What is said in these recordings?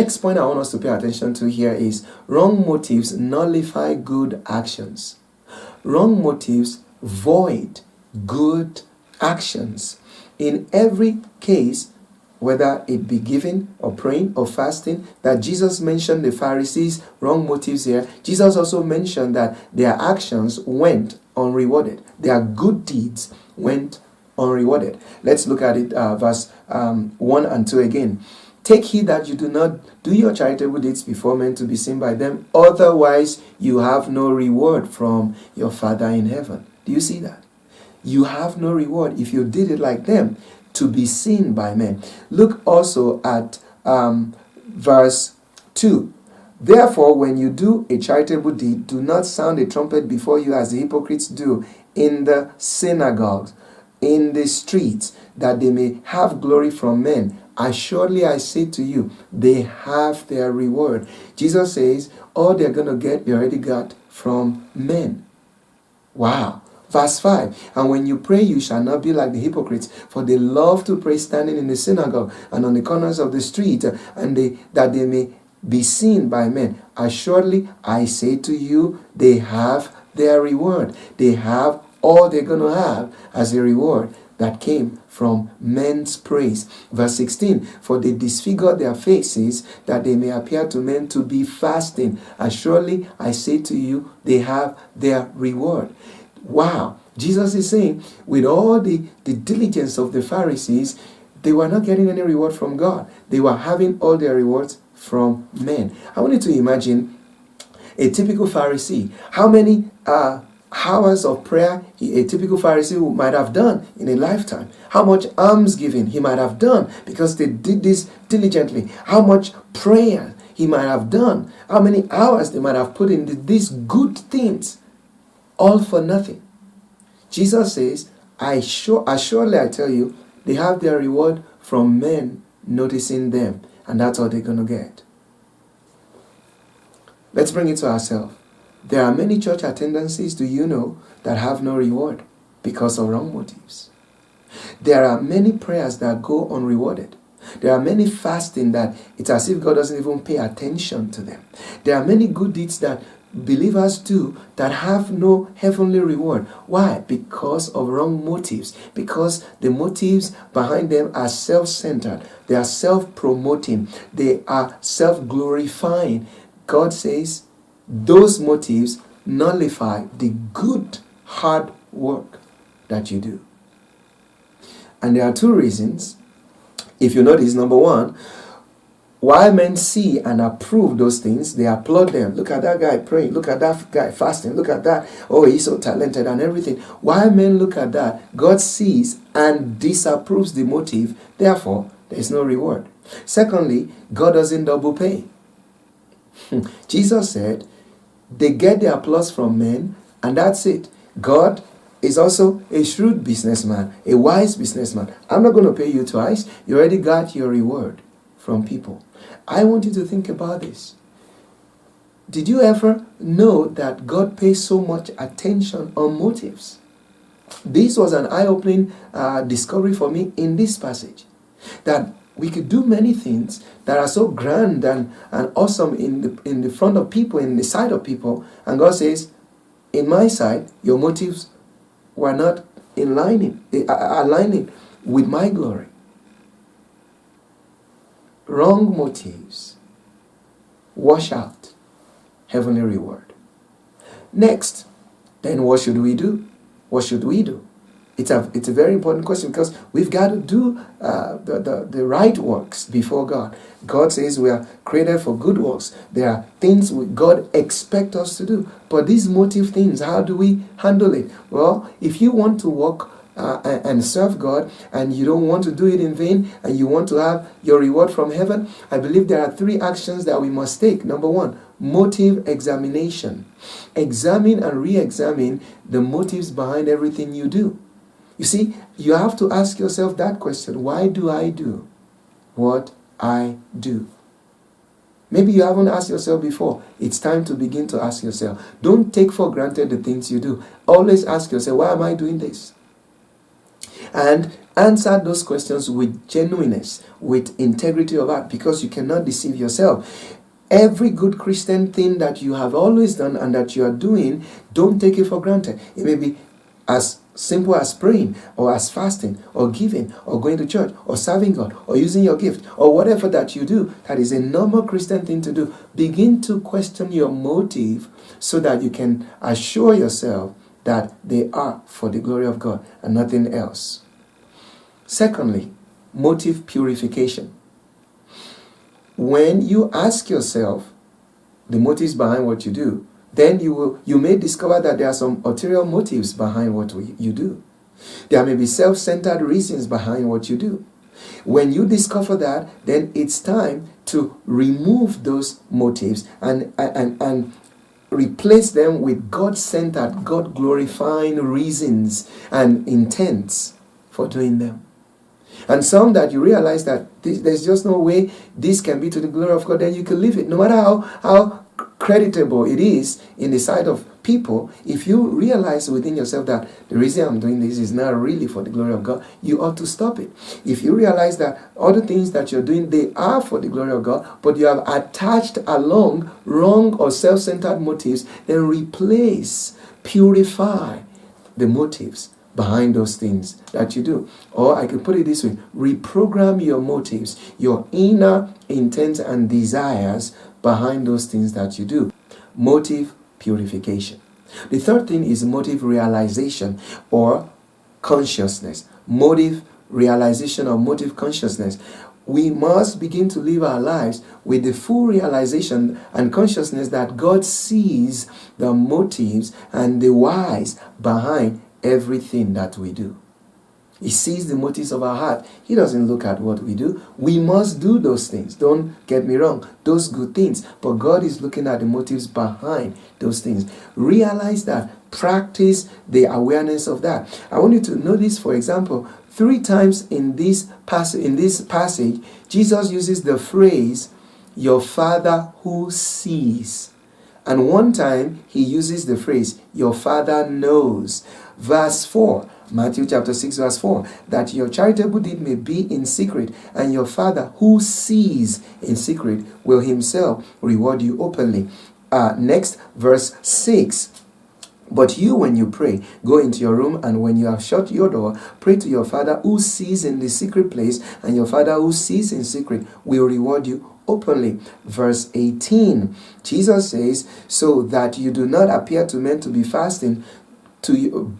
next point I want us to pay attention to here is wrong motives nullify good actions. Wrong motives void good actions. In every case, whether it be giving or praying or fasting, that Jesus mentioned the Pharisees' wrong motives here, Jesus also mentioned that their actions went unrewarded. Their good deeds went unrewarded. Let's look at it, verse 1 and 2 again. Take heed that you do not do your charitable deeds before men to be seen by them, otherwise you have no reward from your Father in heaven. Do you see that? You have no reward if you did it like them, to be seen by men. Look also at verse 2. Therefore, when you do a charitable deed, do not sound a trumpet before you as the hypocrites do in the synagogues, in the streets, that they may have glory from men. Assuredly, I say to you, they have their reward. Jesus says, all they're going to get, they already got from men. Wow. Verse 5, and when you pray, you shall not be like the hypocrites, for they love to pray standing in the synagogue and on the corners of the street, and that they may be seen by men. Assuredly, I say to you, they have their reward. They have all they're going to have as a reward that came from men's praise. Verse 16, for they disfigure their faces, that they may appear to men to be fasting. Assuredly, I say to you, they have their reward. Wow, Jesus is saying, with all the diligence of the Pharisees, they were not getting any reward from God. They were having all their rewards from men. I want you to imagine a typical Pharisee. How many hours of prayer a typical Pharisee might have done in a lifetime? How much almsgiving he might have done because they did this diligently? How much prayer he might have done? How many hours they might have put in these good things? All for nothing. Jesus says, assuredly I tell you, they have their reward from men noticing them, and that's all they're going to get. Let's bring it to ourselves. There are many church attendances, do you know, that have no reward because of wrong motives. There are many prayers that go unrewarded. There are many fasting that it's as if God doesn't even pay attention to them. There are many good deeds that believers do that have no heavenly reward. Why? Because of wrong motives. Because the motives behind them are self-centered. They are self-promoting. They are self-glorifying. God says those motives nullify the good hard work that you do. And there are two reasons. If you notice, number one, while men see and approve those things, they applaud them. Look at that guy praying. Look at that guy fasting. Look at that. Oh, he's so talented and everything. While men look at that, God sees and disapproves the motive. Therefore, there is no reward. Secondly, God doesn't double pay. Jesus said, they get the applause from men, and that's it. God is also a shrewd businessman, a wise businessman. I'm not going to pay you twice. You already got your reward from people. I want you to think about this. Did you ever know that God pays so much attention on motives? This was an eye-opening discovery for me in this passage. That we could do many things that are so grand and awesome in the front of people, in the sight of people. And God says, in my sight, your motives were not aligning with my glory. Wrong motives wash out heavenly reward. Next, then what should we do? What should we do? It's a very important question because we've got to do the right works before God. God says we are created for good works. There are things God expects us to do. But these motive things, how do we handle it? Well, if you want to walk and serve God and you don't want to do it in vain and you want to have your reward from heaven, I believe there are 3 actions that we must take. Number 1, motive examination. Examine and re-examine the motives behind everything you do. You see, you have to ask yourself that question. Why do I do what I do? Maybe you haven't asked yourself before. It's time to begin to ask yourself. Don't take for granted the things you do. Always ask yourself, why am I doing this? And answer those questions with genuineness, with integrity of heart, because you cannot deceive yourself. Every good Christian thing that you have always done and that you are doing, don't take it for granted. It may be as simple as praying, or as fasting, or giving, or going to church, or serving God, or using your gift, or whatever that you do. That is a normal Christian thing to do. Begin to question your motive so that you can assure yourself that they are for the glory of God and nothing else. Secondly, motive purification. When you ask yourself the motives behind what you do, then you may discover that there are some ulterior motives behind what you do. There may be self-centered reasons behind what you do. When you discover that, then it's time to remove those motives and replace them with God-centered, God-glorifying reasons and intents for doing them. And some that you realize that there's just no way this can be to the glory of God, then you can leave it. No matter how creditable it is in the sight of people, if you realize within yourself that the reason I'm doing this is not really for the glory of God, you ought to stop it. If you realize that other things that you're doing, they are for the glory of God, but you have attached along wrong or self-centered motives, then replace, purify the motives behind those things that you do. Or I could put it this way: reprogram your motives, your inner intent and desires behind those things that you do. Motive purification. The third thing is motive realization or consciousness. Motive realization or motive consciousness. We must begin to live our lives with the full realization and consciousness that God sees the motives and the whys behind everything that we do. He sees the motives of our heart. He doesn't look at what we do. We must do those things. Don't get me wrong. Those good things. But God is looking at the motives behind those things. Realize that. Practice the awareness of that. I want you to notice, for example, 3 times in this passage, Jesus uses the phrase, "Your Father who sees." And 1 time, he uses the phrase, "Your Father knows." Verse 4, Matthew chapter 6 verse 4, that your charitable deed may be in secret, and your Father who sees in secret will himself reward you openly. Next, verse 6, but you, when you pray, go into your room, and when you have shut your door, pray to your Father who sees in the secret place, and your Father who sees in secret will reward you openly. Verse 18, Jesus says, so that you do not appear to men to be fasting,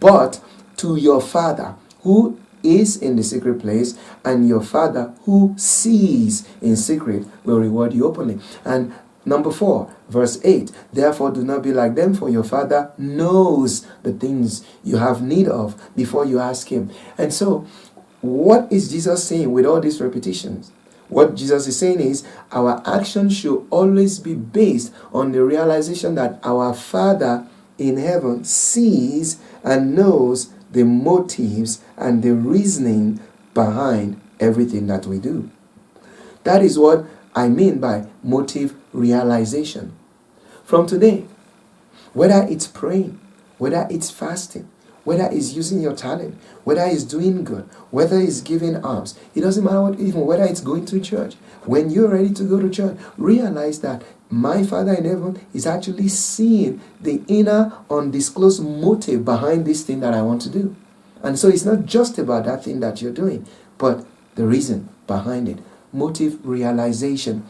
but to your Father who is in the secret place, and your Father who sees in secret will reward you openly. And number 4, verse 8, therefore do not be like them, for your Father knows the things you have need of before you ask him. And so, what is Jesus saying with all these repetitions? What Jesus is saying is our action should always be based on the realization that our Father in heaven sees and knows the motives and the reasoning behind everything that we do. That is what I mean by motive realization. From today, whether it's praying, whether it's fasting, whether it's using your talent, whether it's doing good, whether it's giving alms, it doesn't matter what, even whether it's going to church. When you're ready to go to church, realize that my Father in heaven is actually seeing the inner undisclosed motive behind this thing that I want to do. And so it's not just about that thing that you're doing, but the reason behind it. Motive realization.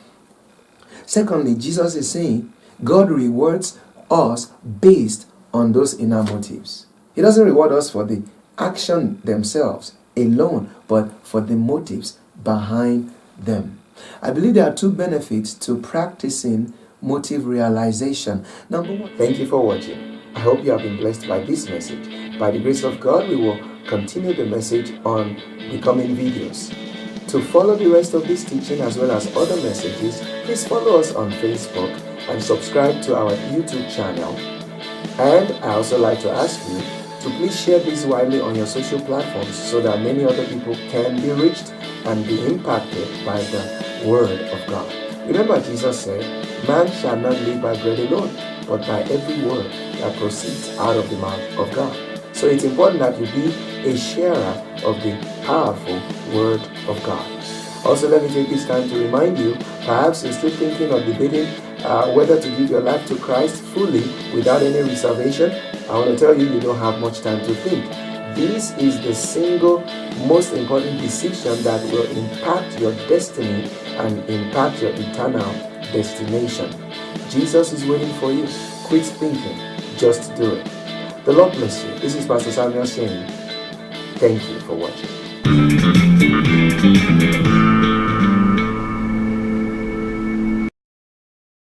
Secondly, Jesus is saying God rewards us based on those inner motives. He doesn't reward us for the action themselves alone, but for the motives behind them. I believe there are 2 benefits to practicing motive realization. Number 1, thank you for watching. I hope you have been blessed by this message. By the grace of God, we will continue the message on the coming videos. To follow the rest of this teaching as well as other messages, please follow us on Facebook and subscribe to our YouTube channel. And I also like to ask you to please share this widely on your social platforms so that many other people can be reached and be impacted by the Word of God. Remember, Jesus said, man shall not live by bread alone, but by every word that proceeds out of the mouth of God. So it's important that you be a sharer of the powerful Word of God. Also, let me take this time to remind you, perhaps you're still thinking of debating whether to give your life to Christ fully without any reservation. I want to tell you, you don't have much time to think. This is the single most important decision that will impact your destiny and impact your eternal destination. Jesus is waiting for you. Quit thinking. Just do it. The Lord bless you. This is Pastor Samuel saying, thank you for watching.